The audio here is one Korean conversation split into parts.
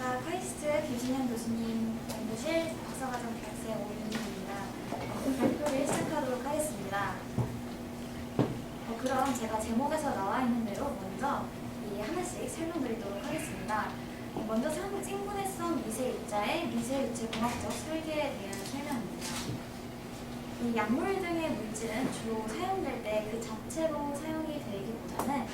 안녕하십니까. 카이스트 김신영 교수님 연구실 박사과정 대학생 오윤희입니다. 발표를 시작하도록 하겠습니다. 그럼 제가 제목에서 나와 있는 대로 먼저 하나씩 설명드리도록 하겠습니다. 먼저 생분해성 미세입자의 미세유체공학적 설계에 대한 설명입니다. 이 약물 등의 물질은 주로 사용될 때 그 자체로 사용이 되기보다는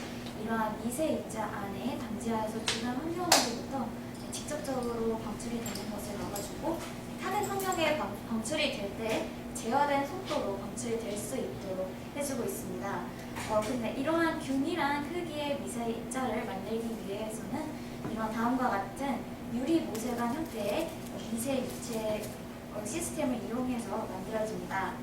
이러한 미세입자 안에 담지하여서 주변 환경으로부터 직접적으로 방출이 되는 것을 막아주고 타겟 환경에 방출이 될 때 제어된 속도로 방출이 될 수 있도록 해주고 있습니다. 근데 이러한 균일한 크기의 미세입자를 만들기 위해서는 이런 다음과 같은 유리모세관 형태의 미세유체 시스템을 이용해서 만들어집니다.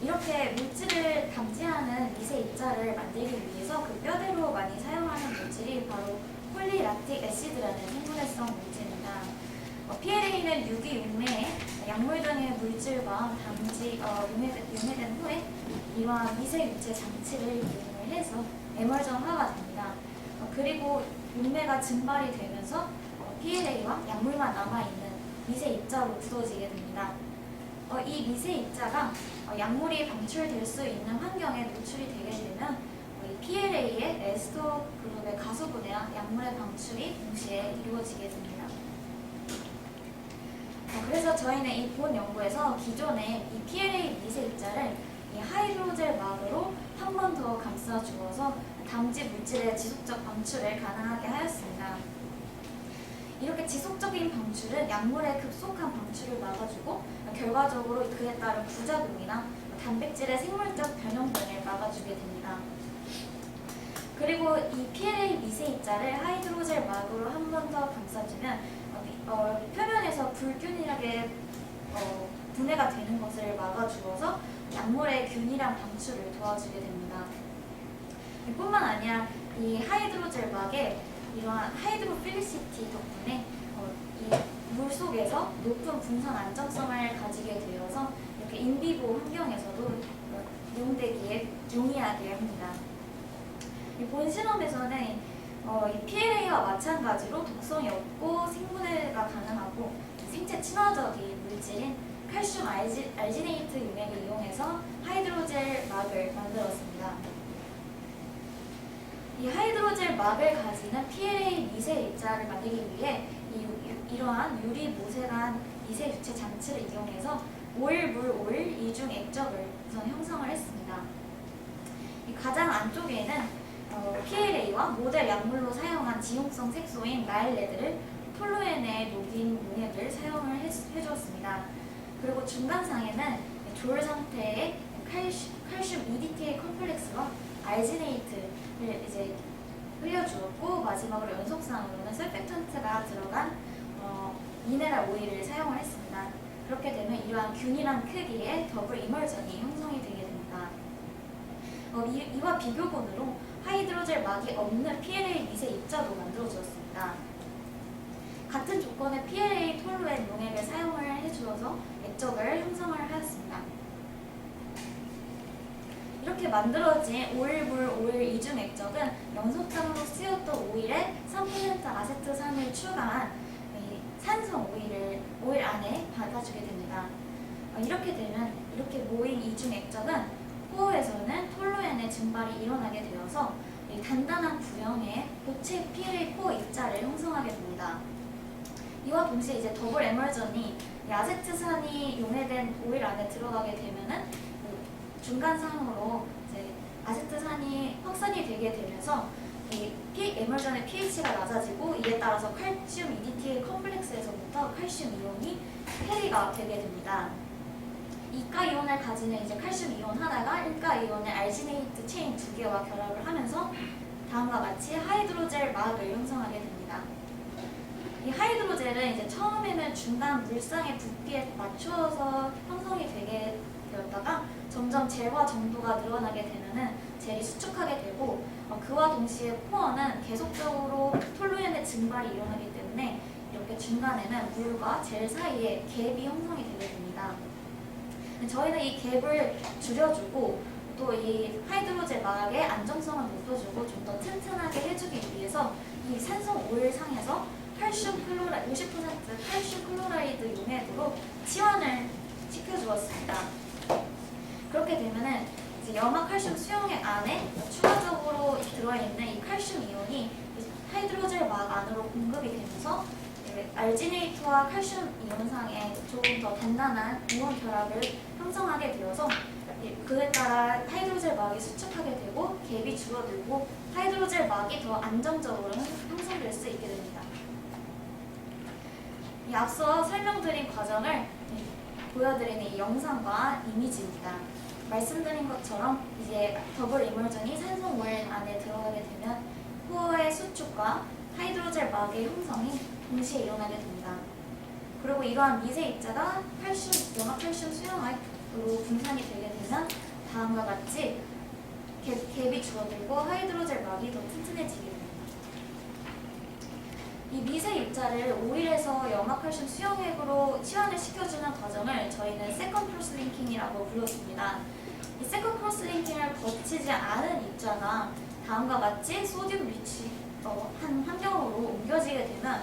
이렇게 물질을 담지하는 미세입자를 만들기 위해서 그 뼈대로 많이 사용하는 물질이 바로 폴리락틱 애시드라는 생분해성 물질입니다. PLA는 유기윤매에 약물 등의 물질과 윤회된 후에 이러한 미세유체 장치를 이용을 해서 에멀전화가 됩니다. 그리고 윤매가 증발이 되면서 PLA와 약물만 남아있는 미세입자로 굳어지게 됩니다. 이 미세입자가 약물이 방출될 수 있는 환경에 노출이 되게 되면 이 PLA의 에스터 그룹의 가수분해와 약물의 방출이 동시에 이루어지게 됩니다. 그래서 저희는 이 본 연구에서 기존의 이 PLA 미세입자를 이 하이드로젤 막으로 한 번 더 감싸 주어서 담지 물질의 지속적 방출을 가능하게 하였습니다. 이렇게 지속적인 방출은 약물의 급속한 방출을 막아주고 결과적으로 그에 따른 부작용이나 단백질의 생물적 변형 등을 막아주게 됩니다. 그리고 이 PLA 미세입자를 하이드로젤 막으로 한 번 더 감싸주면 표면에서 불균일하게 분해가 되는 것을 막아주어서 약물의 균일한 방출을 도와주게 됩니다. 뿐만 아니라 이 하이드로젤 막에 이러한 하이드로필리시티 덕분에 이 물 속에서 높은 분산 안정성을 가지게 되어서 이렇게 인비보 환경에서도 이용되기에 용이하게 합니다. 이 본 실험에서는 이 PLA와 마찬가지로 독성이 없고 생분해가 가능하고 생체 친화적인 물질인 칼슘 알지네이트 용액을 이용해서 하이드로젤 막을 만들었습니다. 이 하이드로젤 막을 가지는 PLA 미세입자를 만들기 위해 이러한 유리모세관 미세유체 장치를 이용해서 오일 이중 액적을 우선 형성을 했습니다. 가장 안쪽에는 PLA와 모델 약물로 사용한 지용성 색소인 나일레드를 톨루엔에 녹인 용액을 사용을 해주었습니다. 그리고 중간상에는 조율 상태의 칼슘 EDTA 컴플렉스와 알지네이트를 이제 흘려주었고 마지막으로 연속상으로는 설펙턴트가 들어간 미네랄 오일을 사용을 했습니다. 그렇게 되면 이러한 균일한 크기의 더블 이멀전이 형성이 되게 됩니다. 이와 비교본으로 하이드로젤 막이 없는 PLA 미세입자도 만들어주었습니다. 같은 조건의 PLA 톨루엔 용액을 사용을 해주어서 액적을 형성을 하였습니다. 이렇게 만들어진 오일 이중 액적은 연속장으로 쓰였던 오일에 3% 아세트산을 추가한 산성 오일 안에 받아주게 됩니다. 이렇게 되면 이렇게 모인 이중 액적은 코어에서는 톨루엔의 증발이 일어나게 되어서 단단한 구형의 고체 PLA 코어 입자를 형성하게 됩니다. 이와 동시에 이제 더블 에멀전이 아세트산이 용해된 오일 안에 들어가게 되면은 중간상으로 이제 아세트산이 확산이 되게 되면서 이 에멀전의 pH가 낮아지고 이에 따라서 칼슘 EDTA 컴플렉스에서부터 칼슘 이온이 해리가 되게 됩니다. 이가 이온을 가지는 이제 칼슘 이온 하나가 1가 이온의 알지네이트 체인 2개와 결합을 하면서 다음과 같이 하이드로젤 막을 형성하게 됩니다. 이 하이드로젤은 이제 처음에는 중간 물상의 부피에 맞추어서 형성이 되게 되었다가 점점 젤화 정도가 늘어나게 되면은 젤이 수축하게 되고 그와 동시에 코어는 계속적으로 톨루엔의 증발이 일어나기 때문에 이렇게 중간에는 물과 젤 사이에 갭이 형성이 되게 됩니다. 저희는 이 갭을 줄여주고 또 이 하이드로젤 막의 안정성을 높여주고 좀 더 튼튼하게 해주기 위해서 이 산성 오일 상에서 칼슘 치환을 시켜주었습니다. 그렇게 되면은 이제 염화칼슘 수용액 안에 추가적으로 들어있는 이 칼슘 이온이 하이드로젤 막 안으로 공급이 되면서 알지네이트와 칼슘 이온상에 조금 더 단단한 이온 결합을 형성하게 되어서 그에 따라 하이드로젤 막이 수축하게 되고 갭이 줄어들고 하이드로젤 막이 더 안정적으로 형성될 수 있게 됩니다. 이 앞서 설명드린 과정을 보여드리는 이 영상과 이미지입니다. 말씀드린 것처럼 이제 더블 이멀전이 산소물 안에 들어가게 되면 코어의 수축과 하이드로젤 막의 형성이 동시에 일어나게 됩니다. 그리고 이러한 미세 입자가 염화칼슘 수용액으로 분산이 되게 되면 다음과 같이 갭이 줄어들고 하이드로젤 막이 더 튼튼해지게 됩니다. 이 미세 입자를 오일에서 염화칼슘 수용액으로 치환을 시켜주는 과정을 저희는 세컨드 크로스 링킹이라고 불러줍니다. 이 세컨드 크로스 링킹을 거치지 않은 입자가 다음과 같이 소듐 리치 한 환경으로 옮겨지게 되면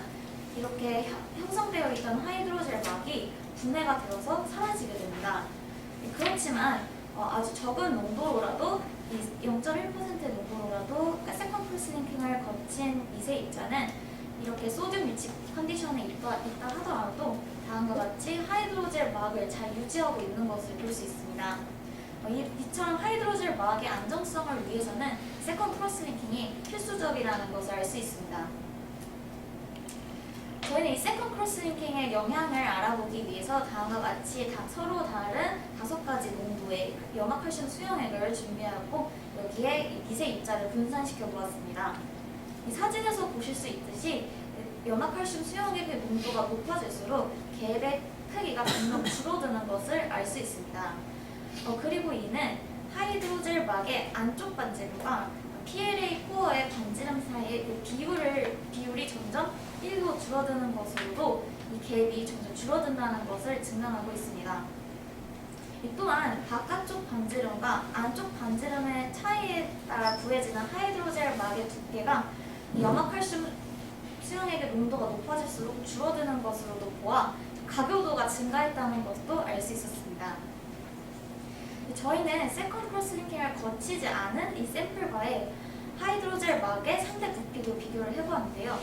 이렇게 형성되어 있던 하이드로젤 막이 분해가 되어서 사라지게 됩니다. 그렇지만 아주 적은 농도로라도 0.1% 농도로라도 세컨드 크로스 링킹을 거친 미세 입자는 이렇게 소듐 리치 컨디션에 있다 하더라도 다음과 같이 하이드로젤 막을 잘 유지하고 있는 것을 볼 수 있습니다. 이처럼 하이드로젤 막의 안정성을 위해서는 세컨드 크로스 링킹이 필수적이라는 것을 알 수 있습니다. 저희는 이 세컨드 크로스 링킹의 영향을 알아보기 위해서 다음과 같이 서로 다른 5가지 농도의 염화칼슘 수용액을 준비하고 여기에 이 미세 입자를 분산시켜 보았습니다. 이 사진에서 보실 수 있듯이 염화칼슘 수용액의 농도가 높아질수록 갭의 크기가 점점 줄어드는 것을 알 수 있습니다. 그리고 이는 하이드로젤 막의 안쪽 반지름과 PLA 코어의 반지름 사이의 그 비율이 점점 1로 줄어드는 것으로도 이 갭이 점점 줄어든다는 것을 증명하고 있습니다. 또한 바깥쪽 반지름과 안쪽 반지름의 차이에 따라 구해지는 하이드로젤 막의 두께가 염화칼슘 수용액의 농도가 높아질수록 줄어드는 것으로도 보아 가교도가 증가했다는 것도 알 수 있었습니다. 저희는 세컨드 크로스 링킹을 거치지 않은 이 샘플과의 하이드로젤 막의 상대 부피도 비교를 해보았는데요.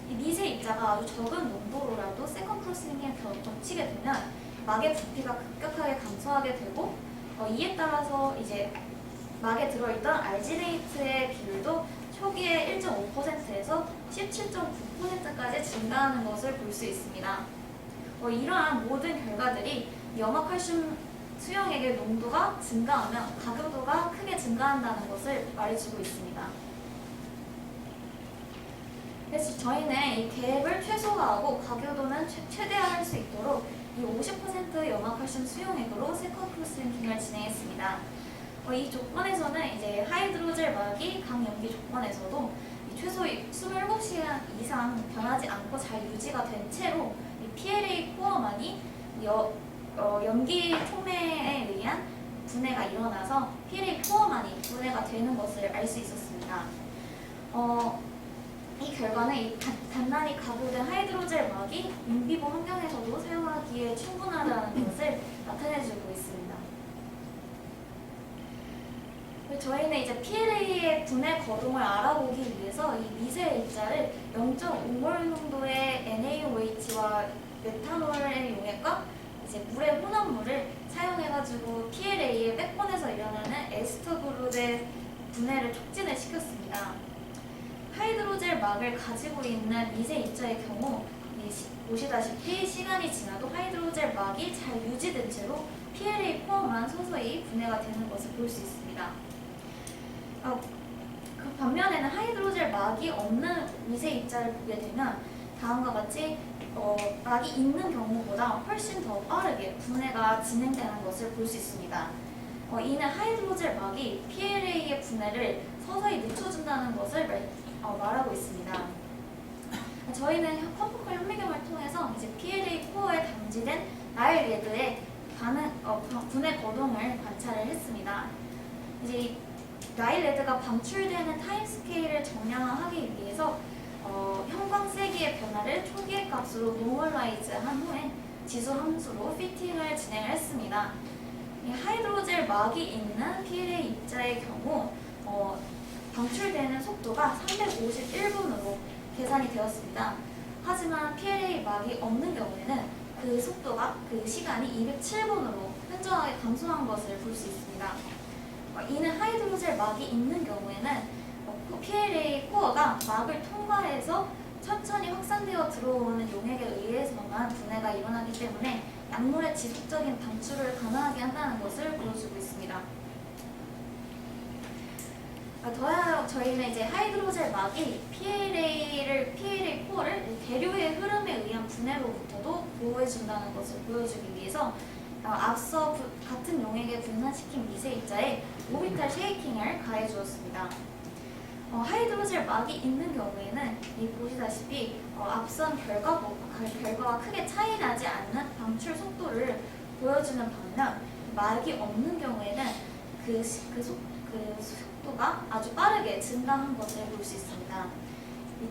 이 미세 입자가 아주 적은 농도로라도 세컨드 크로스 링킹을 거치게 되면 막의 부피가 급격하게 감소하게 되고 이에 따라서 이제 막에 들어있던 알지네이트의 비율도 초기에 1.5%에서 17.9%까지 증가하는 것을 볼 수 있습니다. 이러한 모든 결과들이 염화칼슘 수용액의 농도가 증가하면 가교도가 크게 증가한다는 것을 말해주고 있습니다. 그래서 저희는 이 갭을 최소화하고 가교도는 최대화할 수 있도록 이 50% 염화칼슘 수용액으로 세컨드 크로스 링킹을 진행했습니다. 이 조건에서는 이제 하이드로젤 막이 강염기 조건에서도 최소 27시간 이상 변하지 않고 잘 유지가 된 채로 이 PLA 코어만이 염기 촉매에 의한 분해가 일어나서 PLA 코어만이 분해가 되는 것을 알 수 있었습니다. 이 결과는 이 단단히 가구된 하이드로젤 막이 인비보 환경에서도 사용하기에 충분하다는 것을 나타내주고 있습니다. 저희는 이제 PLA의 분해 거동을 알아보기 위해서 이 미세 입자를 0.5몰 농도의 NaOH와 메탄올의 용액과 이제 물의 혼합물을 사용해가지고 PLA의 백본에서 일어나는 에스터 그룹의 분해를 촉진을 시켰습니다. 하이드로젤 막을 가지고 있는 미세 입자의 경우 보시다시피 시간이 지나도 하이드로젤 막이 잘 유지된 채로 PLA 코어만 서서히 분해가 되는 것을 볼 수 있습니다. 그 반면에는 하이드로젤 막이 없는 미세 입자를 보게 되면 다음과 같이 막이 있는 경우보다 훨씬 더 빠르게 분해가 진행되는 것을 볼 수 있습니다. 이는 하이드로젤 막이 PLA의 분해를 서서히 늦춰준다는 것을 말하고 있습니다. 저희는 컴포컬 현미경을 통해서 이제 PLA 코어에 담지된 나일레드의 분해 거동을 관찰을 했습니다. 이제 나일레드가 방출되는 타임스케일을 정량하기 위해서 형광 세기의 변화를 초기의 값으로 노멀라이즈한 후에 지수 함수로 피팅을 진행을 했습니다. 이 하이드로젤 막이 있는 PLA 입자의 경우 방출되는 속도가 351분으로 계산이 되었습니다. 하지만 PLA 막이 없는 경우에는 그 속도가 그 시간이 207분으로 현저하게 감소한 것을 볼 수 있습니다. 이는 하이드로젤 막이 있는 경우에는 PLA 코어가 막을 통과해서 천천히 확산되어 들어오는 용액에 의해서만 분해가 일어나기 때문에 약물의 지속적인 방출을 가능하게 한다는 것을 보여주고 있습니다. 더하여 저희는 이제 하이드로젤 막이 PLA 코어를 대류의 흐름에 의한 분해로부터도 보호해준다는 것을 보여주기 위해서 앞서 같은 용액에 분산시킨 미세 입자에 오비탈 쉐이킹을 가해 주었습니다. 하이드로젤 막이 있는 경우에는 보시다시피 앞선 결과와 크게 차이 나지 않는 방출 속도를 보여주는 반면 막이 없는 경우에는 그 속도가 아주 빠르게 증가한 것을 볼 수 있습니다.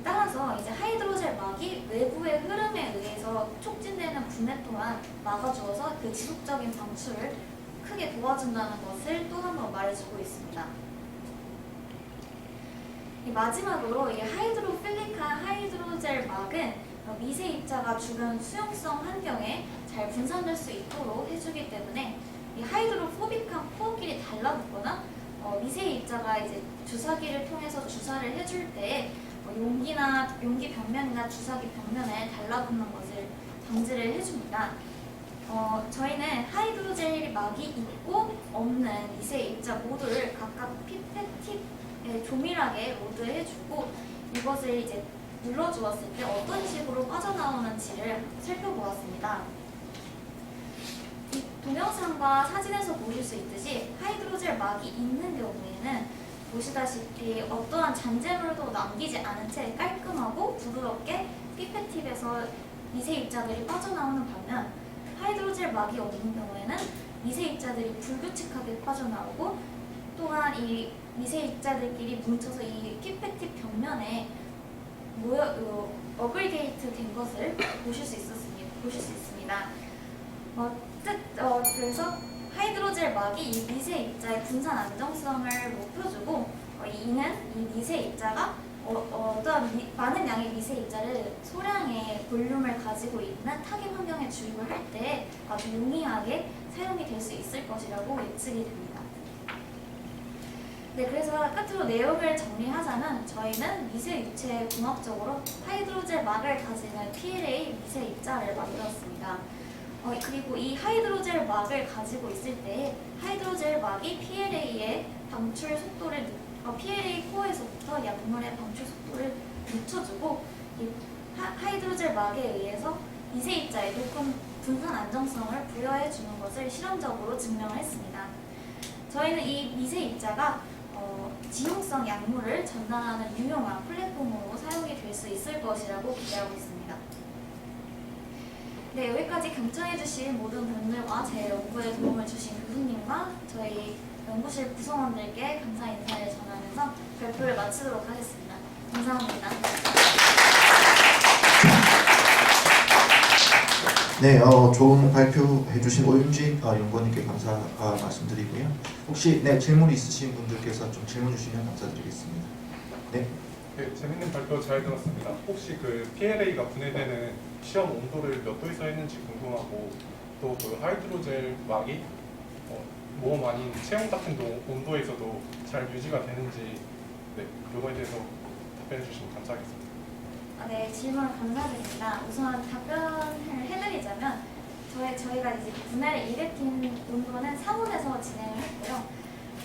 따라서 이제 하이드로젤 막이 외부의 흐름에 의해서 촉진되는 분해 또한 막아주어서 그 지속적인 방출을 크게 도와준다는 것을 또 한 번 말해주고 있습니다. 마지막으로 이 하이드로필릭한 하이드로젤 막은 미세 입자가 주변 수용성 환경에 잘 분산될 수 있도록 해주기 때문에 이 하이드로포빅한 코어끼리 달라붙거나 미세 입자가 이제 주사기를 통해서 주사를 해줄 때 용기 벽면이나 주사기 벽면에 달라붙는 것을 방지를 해줍니다. 저희는 하이드로젤 막이 있고 없는 미세 입자 모두를 각각 피펫 팁에 조밀하게 로드해주고 이것을 이제 눌러주었을 때 어떤 식으로 빠져나오는지를 살펴보았습니다. 이 동영상과 사진에서 보실 수 있듯이 하이드로젤 막이 있는 경우에는 보시다시피 어떠한 잔재물도 남기지 않은 채 깔끔하고 부드럽게 피펫 팁에서 미세 입자들이 빠져나오는 반면 하이드로젤 막이 없는 경우에는 미세 입자들이 불규칙하게 빠져나오고 또한 이 미세 입자들끼리 뭉쳐서 이 피펫 팁 벽면에 어글게이트 된 것을 보실 수 있습니다. 그래서 하이드로젤 막이 이 미세 입자의 분산 안정성을 높여주고 이는 이 미세 입자가 어떠한 많은 양의 미세 입자를 소량의 볼륨을 가지고 있는 타깃 환경에 주입을 할 때 아주 용이하게 사용이 될 수 있을 것이라고 예측이 됩니다. 네, 그래서 끝으로 내용을 정리하자면 저희는 미세 유체 공학적으로 하이드로젤 막을 가지는 PLA 미세 입자를 만들었습니다. 그리고 이 하이드로젤 막을 가지고 있을 때 하이드로젤 막이 PLA의 방출 속도를 PLA 코어에서부터 약물의 방출 속도를 늦춰주고 이 하이드로젤 막에 의해서 미세 입자의 높은 분산 안정성을 부여해주는 것을 실험적으로 증명을 했습니다. 저희는 이 미세 입자가 지용성 약물을 전달하는 유용한 플랫폼으로 사용이 될 수 있을 것이라고 기대하고 있습니다. 네, 여기까지 경청해주신 모든 분들과 제 연구에 도움을 주신 교수님과 저희 연구실 구성원들께 감사 인사를 전하면서 발표를 마치도록 하겠습니다. 감사합니다. 네, 좋은 발표해주신 오윤진 연구원님께 감사 말씀드리고요. 혹시 질문 있으신 분들께서 좀 질문 주시면 감사드리겠습니다. 네. 네, 재밌는 발표 잘 들었습니다. 혹시 그 PLA가 분해되는 시험 온도를 몇 도에서 했는지 궁금하고 또 그 하이드로젤 막이 모험 아닌 체온 같은 온도에서도 잘 유지가 되는지 그거에 대해서 답변해 주시면 감사하겠습니다. 네, 질문 감사드립니다. 우선 답변을 해드리자면 저희가 이제 분해를 일으킨 연구는 3원에서 진행을 했고요.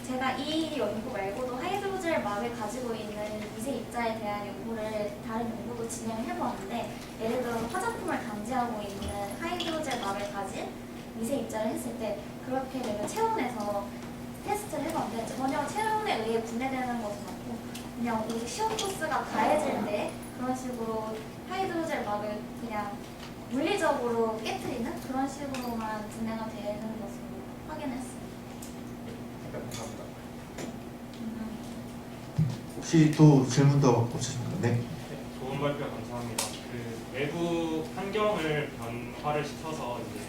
제가 이 연구 말고도 하이드로젤 막을 가지고 있는 미세 입자에 대한 연구를 다른 연구도 진행을 해보았는데 예를 들어 화장품을 감지하고 있는 하이드로젤 막을 가진 미세 입자를 했을 때 그렇게 되면 체온에서 테스트를 해봤는데 전혀 체온에 의해 분해되는 것은 없고 그냥 오직 시온 코스가 가해질 때 그런 식으로 하이드로젤 막을 그냥 물리적으로 깨트리는 그런 식으로만 분해가 되는 것으로 확인했습니다. 감사합니다. 혹시 또 질문 더 없으십니까? 네. 좋은 발표 감사합니다. 있습니다. 그 외부 환경을 변화를 시켜서 이제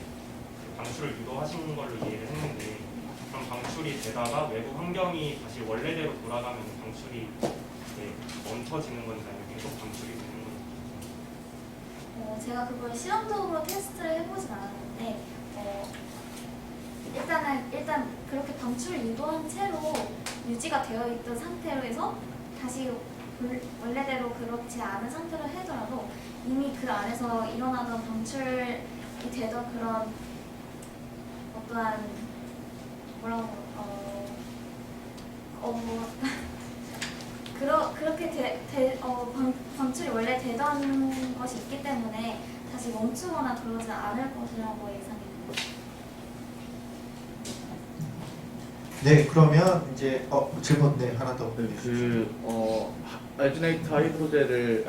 그 방출을 유도하신 걸로 이해를 했는데, 그럼 방출이 되다가 외부 환경이 다시 원래대로 돌아가면 방출이 이제 멈춰지는 건지 아니면 계속 방출이 되는 건지. 제가 그걸 실험적으로 테스트를 해보진 않았는데 일단 그렇게 방출을 유도한 채로 유지가 되어 있던 상태로 해서 다시 원래대로 그렇지 않은 상태로 하더라도 이미 그 안에서 일어나던 방출이 되던 그런 어떠한 그렇게 방출이 원래 되던 것이 있기 때문에 다시 멈추거나 그러지 않을 것이라고 예상합니다. 네, 그러면 이제 질문 하나 더. 알지네이트 하이드로젤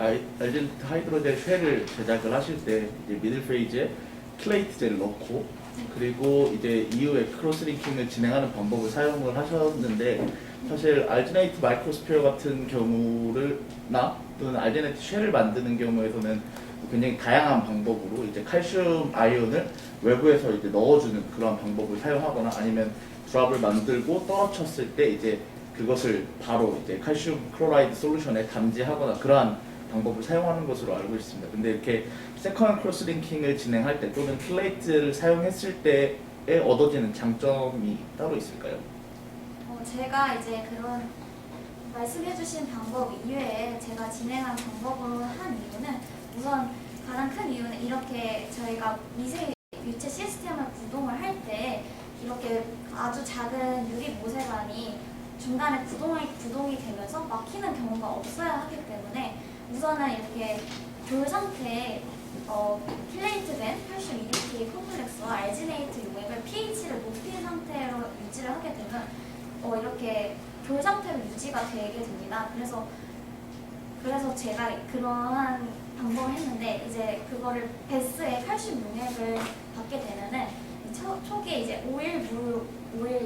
쉘을 제작을 하실 때 이제 미들 페이지에 킬레이트 젤을 넣고 그리고 이제 이후에 크로스링킹을 진행하는 방법을 사용을 하셨는데, 사실 알지네이트 마이크로스피어 같은 경우를나 또는 알지네이트 쉘을 만드는 경우에서는 굉장히 다양한 방법으로 이제 칼슘 아이온을 외부에서 이제 넣어주는 그런 방법을 사용하거나 아니면 드랍을 만들고 떨어쳤을 때 이제 그것을 바로 이제 칼슘 클로라이드 솔루션에 담지하거나 그러한 방법을 사용하는 것으로 알고 있습니다. 근데 이렇게 세컨드 크로스링킹을 진행할 때 또는 플레이트를 사용했을 때에 얻어지는 장점이 따로 있을까요? 제가 이제 그런 말씀해주신 방법 이외에 제가 진행한 방법으로 한 이유는 우선 가장 큰 이유는 이렇게 저희가 미세 유체 시스템을 구동을 할 때 이렇게 아주 작은 유리 모세관이 중간에 구동이 되면서 막히는 경우가 없어야 하기 때문에 우선은 이렇게 돌 상태에 플레이트된 칼슘 EDTA 콤플렉스와 알지네이트 용액을 pH를 높인 상태로 유지를 하게 되면 이렇게 돌 상태로 유지가 되게 됩니다. 그래서 제가 그러한 방법을 했는데 이제 그거를 베스의 칼슘 용액을 받게 되면은 초기에 이제 오일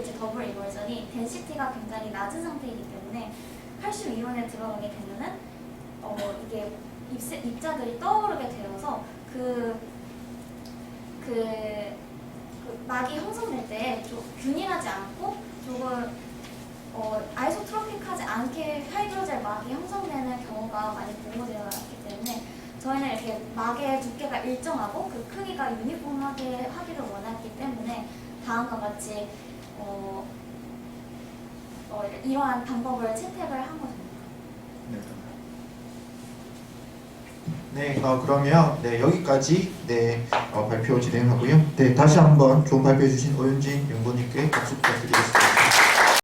이제 더블 이머전이 덴시티가 굉장히 낮은 상태이기 때문에 칼슘 이온에 들어가게 되면은 이게 입자들이 떠오르게 되어서 그 막이 형성될 때 좀 균일하지 않고 조금 아이소트로픽하지 않게 하이드로젤 막이 형성되는 경우가 많이 보고되어 왔기 때문에 저희는 이렇게 막의 두께가 일정하고 그 크기가 유니폼하게 하기를 원했기 때문에 다음과 같이 이러한 방법을 채택을 한 것입니다. 네, 그러면 여기까지 발표 진행하고요. 다시 한번 좋은 발표해 주신 오윤진 연구원님께 박수 부탁드리겠습니다.